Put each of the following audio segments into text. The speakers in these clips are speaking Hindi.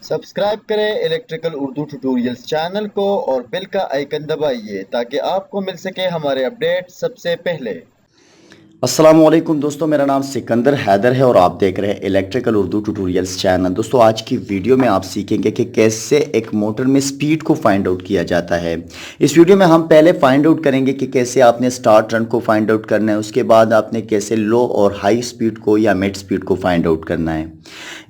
सब्सक्राइब करें इलेक्ट्रिकल उर्दू ट्यूटोरियल्स चैनल को और बेल का आइकन दबाइए ताकि आपको मिल सके हमारे अपडेट सबसे पहले। अस्सलामुअलैकुम दोस्तों, मेरा नाम सिकंदर हैदर है और आप देख रहे हैं इलेक्ट्रिकल उर्दू ट्यूटोरियल्स चैनल। दोस्तों, आज की वीडियो में आप सीखेंगे कि कैसे एक मोटर में स्पीड को फाइंड आउट किया जाता है। इस वीडियो में हम पहले फाइंड आउट करेंगे कि कैसे आपने स्टार्ट रन को फाइंड आउट करना है, उसके बाद आपने कैसे लो और हाई स्पीड को या मिड स्पीड को फाइंड आउट करना है।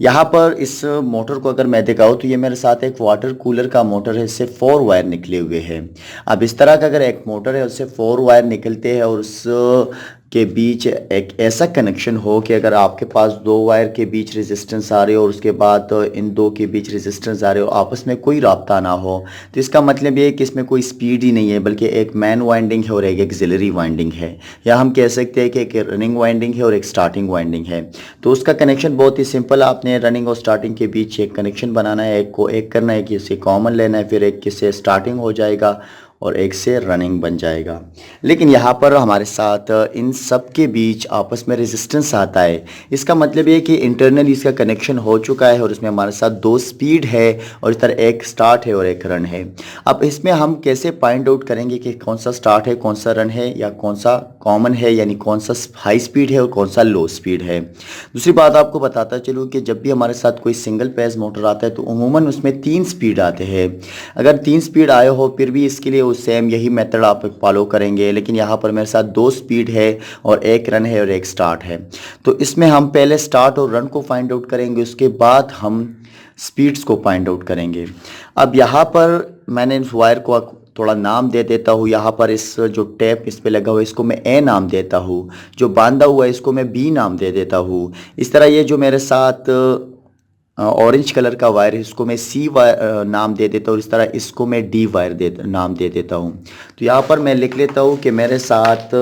यहाँ पर इस मोटर को अगर मैं दिखाऊँ तो ये मेरे साथ एक वाटर कूलर का मोटर है, इससे 4 वायर निकले हुए हैं। अब इस तरह का अगर एक मोटर है उससे 4 वायर निकलते हैं और उस के बीच एक ऐसा कनेक्शन हो कि अगर आपके पास 2 वायर के बीच रेजिस्टेंस आ रही हो और उसके बाद इन दो के बीच रेजिस्टेंस आ रहे हो, आपस में कोई राब्ता ना हो, तो इसका मतलब ये है कि इसमें कोई स्पीड ही नहीं है, बल्कि एक मेन वाइंडिंग है और एक एक्सिलरी वाइंडिंग है। या हम कह सकते हैं कि एक रनिंग वाइंडिंग है और एक स्टार्टिंग वाइंडिंग है। तो उसका कनेक्शन बहुत ही सिंपल, आपने रनिंग और स्टार्टिंग के बीच एक कनेक्शन बनाना है, एक को एक करना है कि इससे कॉमन लेना है, फिर एक किससे स्टार्टिंग हो जाएगा और एक से रनिंग बन जाएगा। लेकिन यहाँ पर हमारे साथ इन सब के बीच आपस में रेजिस्टेंस आता है। इसका मतलब ये कि इंटरनली इसका कनेक्शन हो चुका है और इसमें हमारे साथ 2 स्पीड है और इस तरह एक स्टार्ट है और एक रन है। अब इसमें हम कैसे फाइंड आउट करेंगे कि कौन सा स्टार्ट है, कौन सा रन है, या कौन सा कॉमन है, यानी कौन सा हाई स्पीड है और कौन सा लो स्पीड है। दूसरी बात आपको बताता चलूँ कि जब भी हमारे साथ कोई सिंगल फेज मोटर आता है तो उमूमन उसमें 3 स्पीड आते हैं। अगर 3 स्पीड आए हो फिर भी इसके लिए सेम यही मेथड आप फॉलो करेंगे, लेकिन यहाँ पर मेरे साथ 2 स्पीड है और एक रन है और एक स्टार्ट है। तो इसमें हम पहले स्टार्ट और रन को फाइंड आउट करेंगे, उसके बाद हम स्पीड्स को फाइंड आउट करेंगे। अब यहाँ पर मैंने इस वायर को थोड़ा नाम दे देता हूँ। यहाँ पर इस जो टेप इस पे लगा हुआ है इसको मैं ए नाम देता हूँ, जो बांधा हुआ है इसको मैं बी नाम दे देता हूँ। इस तरह ये जो मेरे साथ ऑरेंज कलर का वायर है इसको मैं सी वायर नाम दे देता हूँ। इस तरह इसको मैं डी वायर नाम दे देता हूँ। तो यहाँ पर मैं लिख लेता हूँ कि मेरे साथ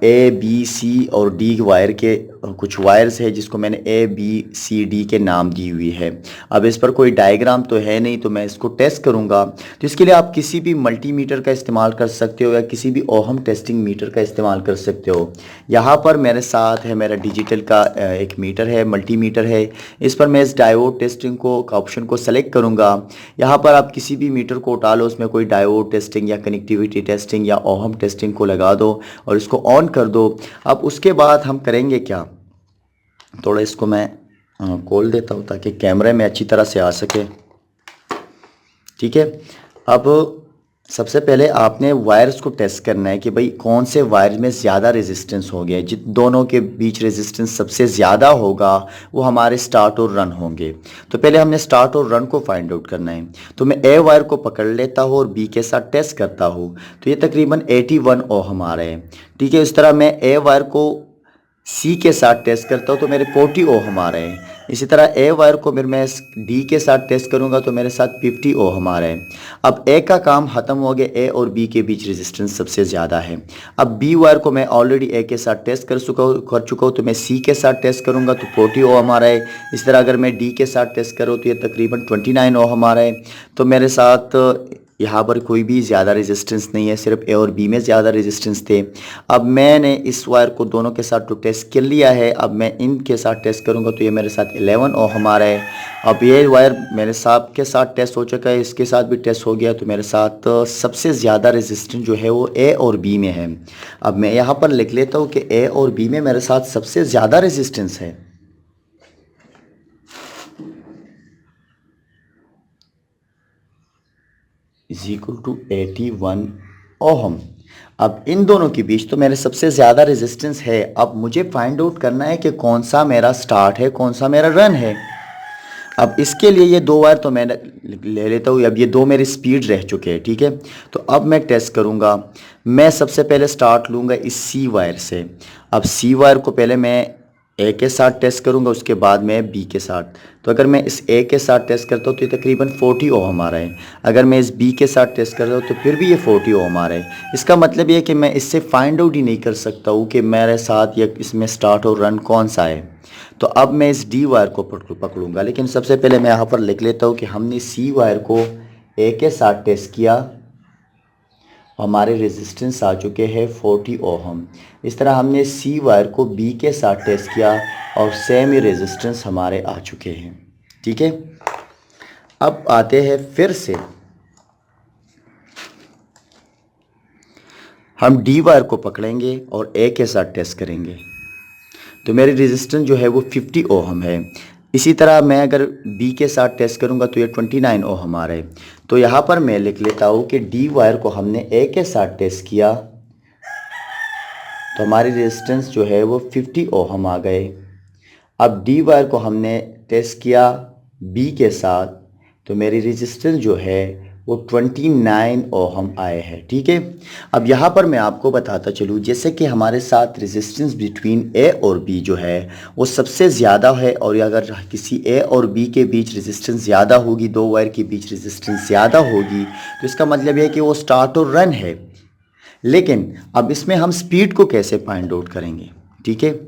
ए बी सी और डी वायर के कुछ वायर्स है जिसको मैंने ए बी सी डी के नाम दी हुई है। अब इस पर कोई डायग्राम तो है नहीं, तो मैं इसको टेस्ट करूँगा। तो इसके लिए आप किसी भी मल्टीमीटर का इस्तेमाल कर सकते हो या किसी भी ओहम टेस्टिंग मीटर का इस्तेमाल कर सकते हो। यहाँ पर मेरे साथ है मेरा डिजिटल का एक मीटर है, मल्टीमीटर है। इस पर मैं इस डायोड टेस्टिंग को का ऑप्शन को सेलेक्ट करूँगा। यहाँ पर आप किसी भी मीटर को उठा लो, उसमें कोई डायोड टेस्टिंग या कनेक्टिविटी टेस्टिंग या ओहम टेस्टिंग को लगा दो और इसको ऑन कर दो। अब उसके बाद हम करेंगे क्या, थोड़ा इसको मैं खोल देता हूँ ताकि कैमरे में अच्छी तरह से आ सके। ठीक है। अब सबसे पहले आपने वायर्स को टेस्ट करना है कि भाई कौन से वायर में ज़्यादा रेजिस्टेंस हो गया। जिन दोनों के बीच रेजिस्टेंस सबसे ज़्यादा होगा वो हमारे स्टार्ट और रन होंगे। तो पहले हमने स्टार्ट और रन को फाइंड आउट करना है। तो मैं ए वायर को पकड़ लेता हूँ और बी के साथ टेस्ट करता हूँ। तो ये तकरीबन 81 ओहम आ रहे हैं। ठीक है। इस तरह मैं ए वायर को सी के साथ टेस्ट करता हूँ तो मेरे 40 ओहम आ रहे हैं। इसी तरह ए वायर को फिर मैं डी के साथ टेस्ट करूँगा तो मेरे साथ 50 ओहम आ रहे हैं। अब ए का काम ख़त्म हो गया, ए और बी के बीच रेजिस्टेंस सबसे ज़्यादा है। अब बी वायर को मैं ऑलरेडी ए के साथ टेस्ट कर चुका हूँ तो मैं सी के साथ टेस्ट करूँगा तो 40 ओहम आ रहा है। इस तरह अगर मैं डी के साथ टेस्ट करूँ तो ये तकरीबन 29 ओहम आ रहा है। तो मेरे साथ यहाँ पर कोई भी ज़्यादा रेजिस्टेंस नहीं है, सिर्फ ए और बी में ज़्यादा रेजिस्टेंस थे। अब मैंने इस वायर को दोनों के साथ तो टेस्ट कर लिया है। अब मैं इनके साथ टेस्ट करूँगा तो ये मेरे साथ 11 ओहम आ रहा है। अब ये वायर मेरे साथ के साथ टेस्ट हो चुका है, इसके साथ भी टेस्ट हो गया तो मेरे साथ सबसे ज़्यादा रेजिस्टेंस जो है वो ए और बी में है। अब मैं यहाँ पर लिख लेता हूँ कि ए और बी में मेरे साथ सबसे ज़्यादा रेजिस्टेंस है। Is equal to 81 ohm. अब इन दोनों के बीच तो मेरे सबसे ज़्यादा रेजिस्टेंस है। अब मुझे फाइंड आउट करना है कि कौन सा मेरा स्टार्ट है, कौन सा मेरा रन है। अब इसके लिए ये 2 वायर तो मैं ले लेता हूँ। अब ये 2 मेरे स्पीड रह चुके हैं। ठीक है। तो अब मैं टेस्ट करूँगा। मैं सबसे पहले स्टार्ट लूँगा इस सी वायर से। अब सी वायर को पहले मैं ए के साथ टेस्ट करूँगा, उसके बाद मैं बी के साथ। तो अगर मैं इस ए के साथ टेस्ट करता हूँ तो ये तकरीबन 40 ओहम आ रहा है। अगर मैं इस बी के साथ टेस्ट करता हूँ तो फिर भी ये 40 ओहम आ रहा है। इसका मतलब ये है कि मैं इससे फाइंड आउट ही नहीं कर सकता हूँ कि मेरे साथ या इसमें स्टार्ट और रन कौन सा है। तो अब मैं इस डी वायर को पकड़ूंगा, लेकिन सबसे पहले मैं यहाँ पर लिख लेता हूँ कि हमने सी वायर को ए के साथ टेस्ट किया, हमारे रेजिस्टेंस आ चुके हैं 40 ओहम। इस तरह हमने सी वायर को बी के साथ टेस्ट किया और सेम ही रेजिस्टेंस हमारे आ चुके हैं। ठीक है। अब आते हैं फिर से हम डी वायर को पकड़ेंगे और ए के साथ टेस्ट करेंगे। तो मेरी रेजिस्टेंस जो है वो 50 ओहम है। इसी तरह मैं अगर बी के साथ टेस्ट करूंगा तो ये 29 ओहम आ रहे। तो यहाँ पर मैं लिख लेता हूँ कि डी वायर को हमने ए के साथ टेस्ट किया तो हमारी रेजिस्टेंस जो है वो 50 ओहम आ गए। अब डी वायर को हमने टेस्ट किया बी के साथ तो मेरी रेजिस्टेंस जो है वो 29 ओहम आए हैं। ठीक है, अब यहाँ पर मैं आपको बताता चलूँ, जैसे कि हमारे साथ रेजिस्टेंस बिटवीन ए और बी जो है वो सबसे ज़्यादा है, और अगर किसी ए और बी के बीच रेजिस्टेंस ज़्यादा होगी, दो वायर के बीच रेजिस्टेंस ज़्यादा होगी, तो इसका मतलब यह है कि वो स्टार्ट और रन है। लेकिन अब इसमें हम स्पीड को कैसे फाइंड आउट करेंगे? ठीक है,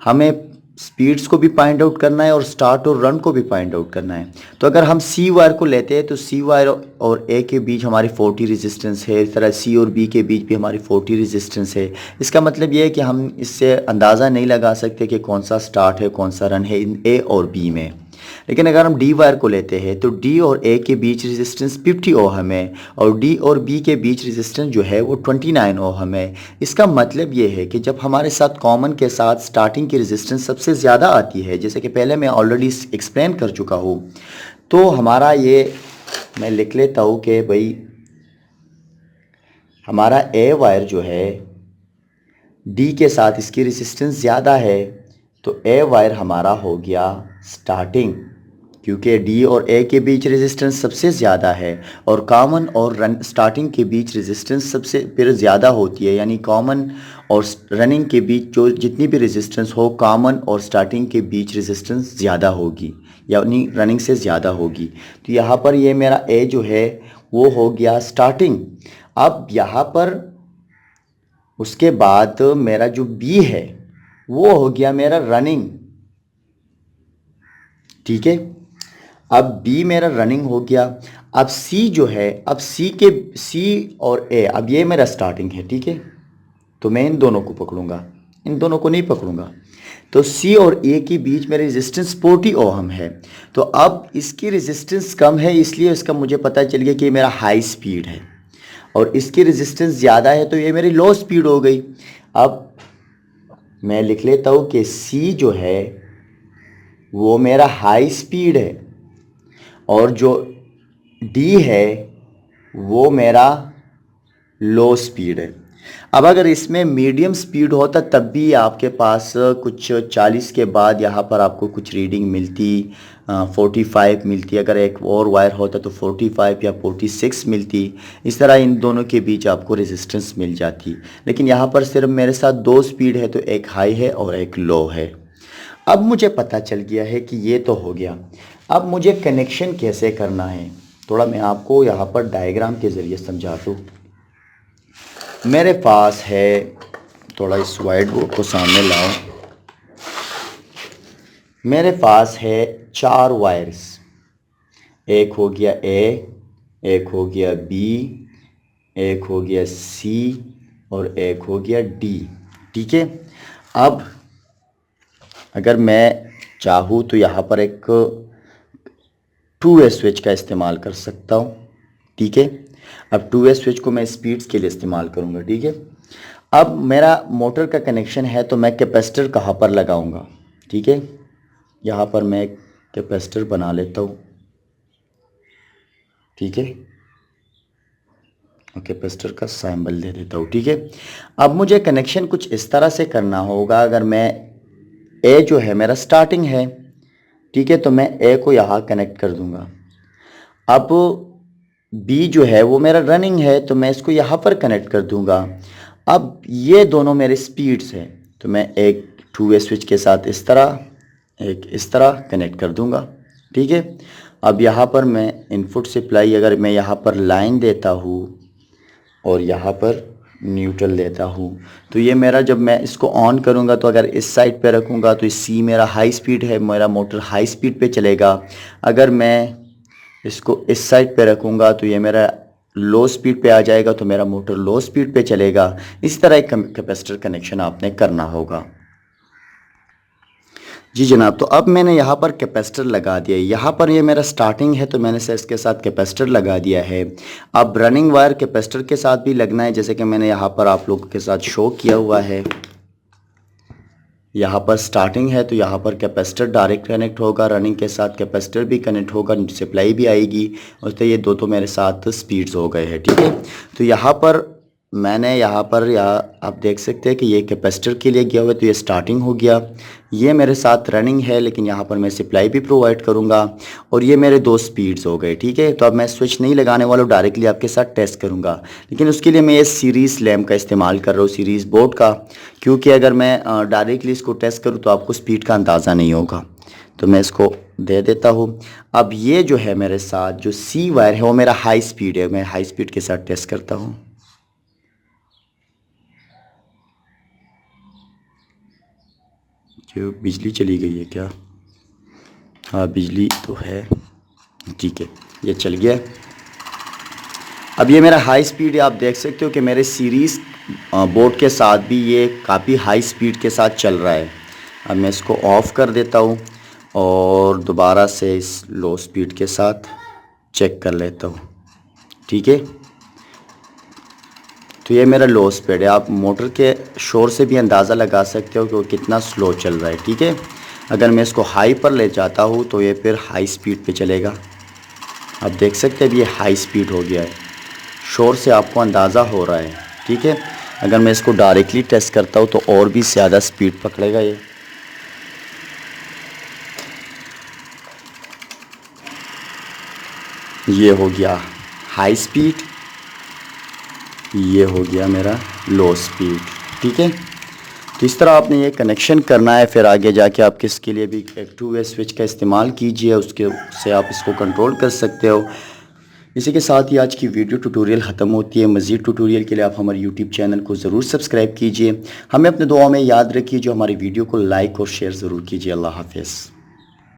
हमें स्पीड्स को भी फाइंड आउट करना है और स्टार्ट और रन को भी फाइंड आउट करना है। तो अगर हम सी वायर को लेते हैं तो सी वायर और ए के बीच हमारी 40 रेजिस्टेंस है, इस तरह सी और बी के बीच भी हमारी 40 रेजिस्टेंस है। इसका मतलब ये है कि हम इससे अंदाज़ा नहीं लगा सकते कि कौन सा स्टार्ट है कौन सा रन है इन ए और बी में। लेकिन अगर हम डी वायर को लेते हैं तो डी और ए के बीच रेजिस्टेंस 50 ओहम है और डी और बी के बीच रेजिस्टेंस जो है वो 29 ओहम है। इसका मतलब ये है कि जब हमारे साथ कॉमन के साथ स्टार्टिंग की रेजिस्टेंस सबसे ज़्यादा आती है, जैसे कि पहले मैं ऑलरेडी एक्सप्लेन कर चुका हूँ, तो हमारा ये मैं लिख लेता हूँ कि भाई हमारा ए वायर जो है डी के साथ इसकी रेजिस्टेंस ज़्यादा है, तो ए वायर हमारा हो गया स्टार्टिंग, क्योंकि डी और ए के बीच रेजिस्टेंस सबसे ज़्यादा है और कॉमन और रन स्टार्टिंग के बीच रेजिस्टेंस सबसे फिर ज़्यादा होती है। यानी कॉमन और रनिंग के बीच जो जितनी भी रेजिस्टेंस हो, कॉमन और स्टार्टिंग के बीच रेजिस्टेंस ज़्यादा होगी, यानी रनिंग से ज़्यादा होगी। तो यहाँ पर ये मेरा ए जो है वो हो गया स्टार्टिंग। अब यहाँ पर उसके बाद मेरा जो बी है वो हो गया मेरा रनिंग। ठीक है, अब बी मेरा रनिंग हो गया। अब सी जो है, अब सी और ए, अब ये मेरा स्टार्टिंग है। ठीक है, तो मैं इन दोनों को पकड़ूंगा, इन दोनों को नहीं पकड़ूंगा। तो सी और ए के बीच मेरी रेजिस्टेंस 40 ओहम है। तो अब इसकी रेजिस्टेंस कम है, इसलिए इसका मुझे पता चल गया कि ये मेरा हाई स्पीड है, और इसकी रेजिस्टेंस ज़्यादा है तो ये मेरी लो स्पीड हो गई। अब मैं लिख लेता हूँ कि सी जो है वो मेरा हाई स्पीड है और जो डी है वो मेरा लो स्पीड है। अब अगर इसमें मीडियम स्पीड होता तब भी आपके पास कुछ 40 के बाद यहाँ पर आपको कुछ रीडिंग मिलती, 45 मिलती। अगर एक और वायर होता तो 45 या 46 मिलती। इस तरह इन दोनों के बीच आपको रेजिस्टेंस मिल जाती। लेकिन यहाँ पर सिर्फ मेरे साथ दो स्पीड है, तो एक हाई है और एक लो है। अब मुझे पता चल गया है कि ये तो हो गया। अब मुझे कनेक्शन कैसे करना है, थोड़ा मैं आपको यहाँ पर डायग्राम के ज़रिए समझा दूँ। मेरे पास है, थोड़ा इस वाइट बोर्ड को सामने लाओ, मेरे पास है 4 वायर्स, एक हो गया ए, एक हो गया बी, एक हो गया सी और एक हो गया डी। ठीक है, अब अगर मैं चाहूँ तो यहाँ पर एक 2-वे स्विच का इस्तेमाल कर सकता हूँ। ठीक है, अब 2-वे स्विच को मैं स्पीड्स के लिए इस्तेमाल करूँगा। ठीक है, अब मेरा मोटर का कनेक्शन है तो मैं कैपेसिटर कहाँ पर लगाऊंगा। ठीक है, यहाँ पर मैं एक कैपेसिटर बना लेता हूँ। ठीक है, और कैपेसिटर का सिंबल दे देता हूँ। ठीक है, अब मुझे कनेक्शन कुछ इस तरह से करना होगा। अगर मैं ए जो है मेरा स्टार्टिंग है, ठीक है, तो मैं ए को यहाँ कनेक्ट कर दूंगा। अब बी जो है वो मेरा रनिंग है तो मैं इसको यहाँ पर कनेक्ट कर दूंगा। अब ये दोनों मेरे स्पीड्स हैं तो मैं एक 2-वे स्विच के साथ इस तरह, एक इस तरह कनेक्ट कर दूंगा। ठीक है, अब यहाँ पर मैं इनपुट सप्लाई, अगर मैं यहाँ पर लाइन देता हूँ और यहाँ पर न्यूट्रल देता हूँ तो ये मेरा, जब मैं इसको ऑन करूँगा तो अगर इस साइड पे रखूँगा तो सी मेरा हाई स्पीड है, मेरा मोटर हाई स्पीड पे चलेगा। अगर मैं इसको इस साइड पे रखूँगा तो ये मेरा लो स्पीड पे आ जाएगा, तो मेरा मोटर लो स्पीड पे चलेगा। इस तरह एक कैपेसिटर कनेक्शन आपने करना होगा। जी जनाब, तो अब मैंने यहाँ पर कैपेसिटर लगा दिया है। यहाँ पर ये मेरा स्टार्टिंग है तो मैंने से इसके साथ कैपेसिटर लगा दिया है। अब रनिंग वायर कैपेसिटर के साथ भी लगना है, जैसे कि मैंने यहाँ पर आप लोगों के साथ शो किया हुआ है। यहाँ पर स्टार्टिंग है तो यहाँ पर कैपेसिटर डायरेक्ट कनेक्ट होगा, रनिंग के साथ कैपेसिटर भी कनेक्ट होगा, सप्लाई भी आएगी। और तो ये दो तो मेरे साथ स्पीड्स हो गए हैं, ठीक है। तो यहाँ पर मैंने आप देख सकते हैं कि ये कैपेसिटर के लिए गया हुआ है, तो ये स्टार्टिंग हो गया। ये मेरे साथ रनिंग है, लेकिन यहाँ पर मैं सप्लाई भी प्रोवाइड करूँगा। और ये मेरे दो स्पीड्स हो गए, ठीक है। तो अब मैं स्विच नहीं लगाने वाला हूँ, डायरेक्टली आपके साथ टेस्ट करूँगा। लेकिन उसके लिए मैं ये सीरीज़ लैम्प का इस्तेमाल कर रहा हूँ, सीरीज़ बोर्ड का, क्योंकि अगर मैं डायरेक्टली इसको टेस्ट करूँ तो आपको स्पीड का अंदाज़ा नहीं होगा। तो मैं इसको दे देता हूँ। अब ये जो है मेरे साथ जो सी वायर है वो मेरा हाई स्पीड है, मैं हाई स्पीड के साथ टेस्ट करता हूँ। जो बिजली चली गई है क्या? हाँ बिजली तो है, ठीक है, ये चल गया। अब ये मेरा हाई स्पीड है, आप देख सकते हो कि मेरे सीरीज़ बोर्ड के साथ भी ये काफ़ी हाई स्पीड के साथ चल रहा है। अब मैं इसको ऑफ़ कर देता हूँ और दोबारा से इस लो स्पीड के साथ चेक कर लेता हूँ, ठीक है। तो ये मेरा लो स्पीड है, आप मोटर के शोर से भी अंदाज़ा लगा सकते हो कि वो कितना स्लो चल रहा है, ठीक है। अगर मैं इसको हाई पर ले जाता हूँ तो ये फिर हाई स्पीड पे चलेगा। आप देख सकते हैं ये हाई स्पीड हो गया है, शोर से आपको अंदाज़ा हो रहा है, ठीक है। अगर मैं इसको डायरेक्टली टेस्ट करता हूँ तो और भी ज़्यादा स्पीड पकड़ेगा ये हो गया हाई स्पीड, ये हो गया मेरा लो स्पीड, ठीक है। तो इस तरह आपने ये कनेक्शन करना है, फिर आगे जाके आप किसके लिए भी एक 2 वे स्विच का इस्तेमाल कीजिए, उसके से आप इसको कंट्रोल कर सकते हो। इसी के साथ ही आज की वीडियो ट्यूटोरियल ख़त्म होती है। मज़ीद ट्यूटोरियल के लिए आप हमारे यूट्यूब चैनल को ज़रूर सब्सक्राइब कीजिए। हमें अपने दुआ में याद रखिए, जो हमारी वीडियो को लाइक और शेयर ज़रूर कीजिए। अल्लाह हाफ़िज़।